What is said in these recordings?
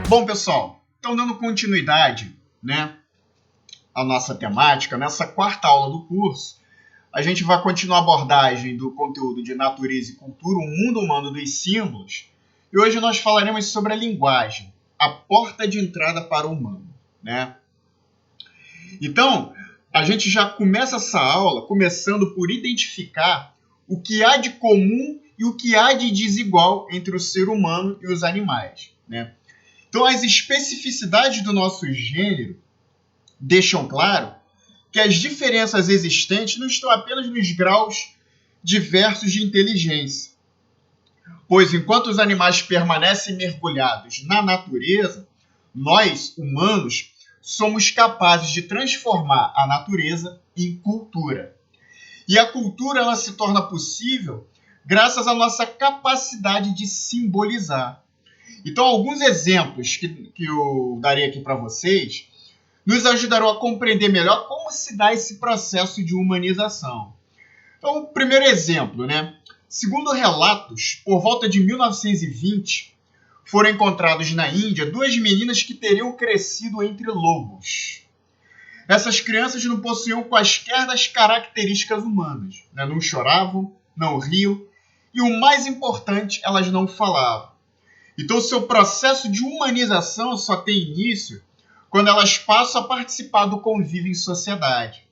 Bom, pessoal, então dando continuidade, à nossa temática, nessa quarta aula do curso, a gente vai continuar a abordagem do conteúdo de natureza e cultura, o mundo humano dos símbolos, e hoje nós falaremos sobre a linguagem, a porta de entrada para o humano, Então, a gente já começa essa aula começando por identificar o que há de comum e o que há de desigual entre o ser humano e os animais, Então, as especificidades do nosso gênero deixam claro que as diferenças existentes não estão apenas nos graus diversos de inteligência, pois enquanto os animais permanecem mergulhados na natureza, nós, humanos, somos capazes de transformar a natureza em cultura. E a cultura ela se torna possível graças à nossa capacidade de simbolizar. Então, alguns exemplos que eu darei aqui para vocês nos ajudarão a compreender melhor como se dá esse processo de humanização. Então, o primeiro exemplo, Segundo relatos, por volta de 1920, foram encontrados na Índia duas meninas que teriam crescido entre lobos. Essas crianças não possuíam quaisquer das características humanas. Não choravam, não riam e, o mais importante, elas não falavam. Então, o seu processo de humanização só tem início quando elas passam a participar do convívio em sociedade.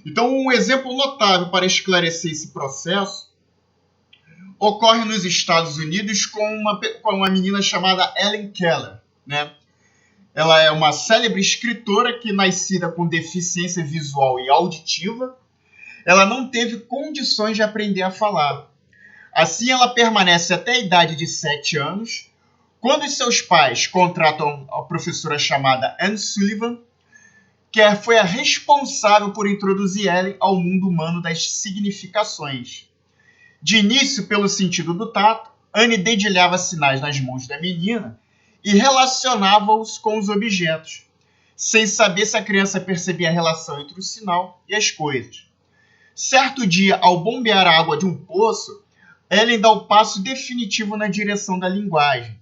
Então, um exemplo notável para esclarecer esse processo ocorre nos Estados Unidos com uma menina chamada Helen Keller, Ela é uma célebre escritora que, nascida com deficiência visual e auditiva, ela não teve condições de aprender a falar. Assim, ela permanece até a idade de 7 anos, quando os seus pais contratam a professora chamada Anne Sullivan, que foi a responsável por introduzir Ellen ao mundo humano das significações. De início, pelo sentido do tato, Anne dedilhava sinais nas mãos da menina e relacionava-os com os objetos, sem saber se a criança percebia a relação entre o sinal e as coisas. Certo dia, ao bombear a água de um poço, Ellen dá o passo definitivo na direção da linguagem.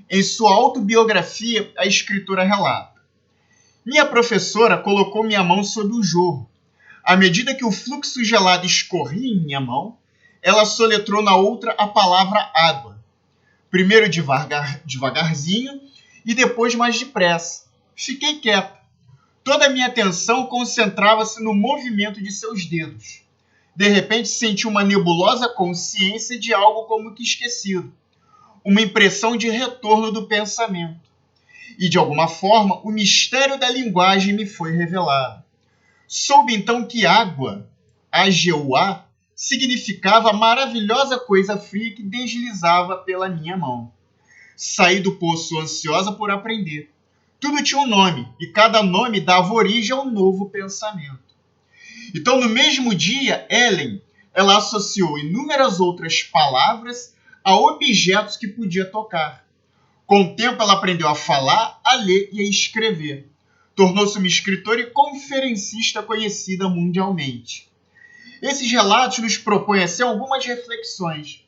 Em sua autobiografia, a escritora relata: minha professora colocou minha mão sobre o jorro. À medida que o fluxo gelado escorria em minha mão, ela soletrou na outra a palavra água. Primeiro devagarzinho e depois mais depressa. Fiquei quieta. Toda a minha atenção concentrava-se no movimento de seus dedos. De repente, senti uma nebulosa consciência de algo como que esquecido. Uma impressão de retorno do pensamento. E, de alguma forma, o mistério da linguagem me foi revelado. Soube então que água, AGUA, significava a maravilhosa coisa fria que deslizava pela minha mão. Saí do poço ansiosa por aprender. Tudo tinha um nome, e cada nome dava origem a um novo pensamento. Então, no mesmo dia, Ellen, ela associou inúmeras outras palavras a objetos que podia tocar. Com o tempo, ela aprendeu a falar, a ler e a escrever. Tornou-se uma escritora e conferencista conhecida mundialmente. Esses relatos nos propõem assim, algumas reflexões.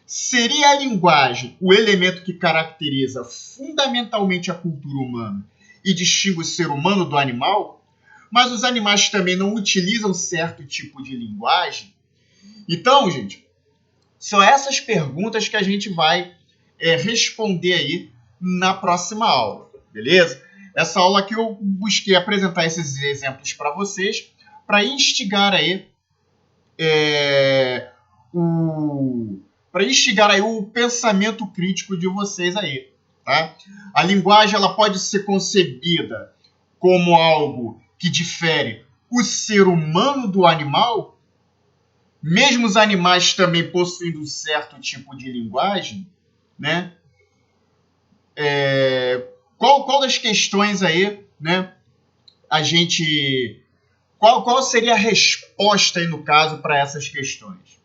Seria a linguagem o elemento que caracteriza fundamentalmente a cultura humana e distingue o ser humano do animal? Mas os animais também não utilizam certo tipo de linguagem? Então, gente, são essas perguntas que a gente vai responder aí na próxima aula, beleza? Essa aula aqui eu busquei apresentar esses exemplos para vocês, para instigar aí o pensamento crítico de vocês aí, tá? A linguagem ela pode ser concebida como algo que difere o ser humano do animal, mesmo os animais também possuindo um certo tipo de linguagem, Qual das questões aí, Qual seria a resposta aí no caso para essas questões,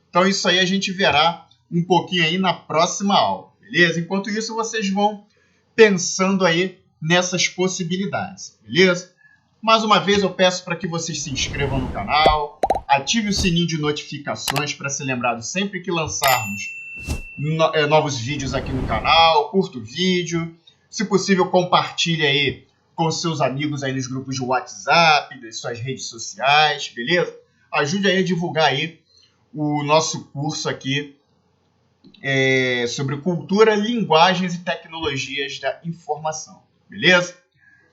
Então isso aí a gente verá um pouquinho aí na próxima aula, beleza? Enquanto isso vocês vão pensando aí nessas possibilidades, beleza? Mais uma vez eu peço para que vocês se inscrevam no canal, ative o sininho de notificações para ser lembrado sempre que lançarmos novos vídeos aqui no canal, curta o vídeo. Se possível, compartilhe aí com seus amigos aí nos grupos de WhatsApp, das suas redes sociais, beleza? Ajude aí a divulgar aí o nosso curso aqui sobre cultura, linguagens e tecnologias da informação, beleza?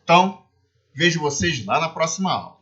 Então, vejo vocês lá na próxima aula.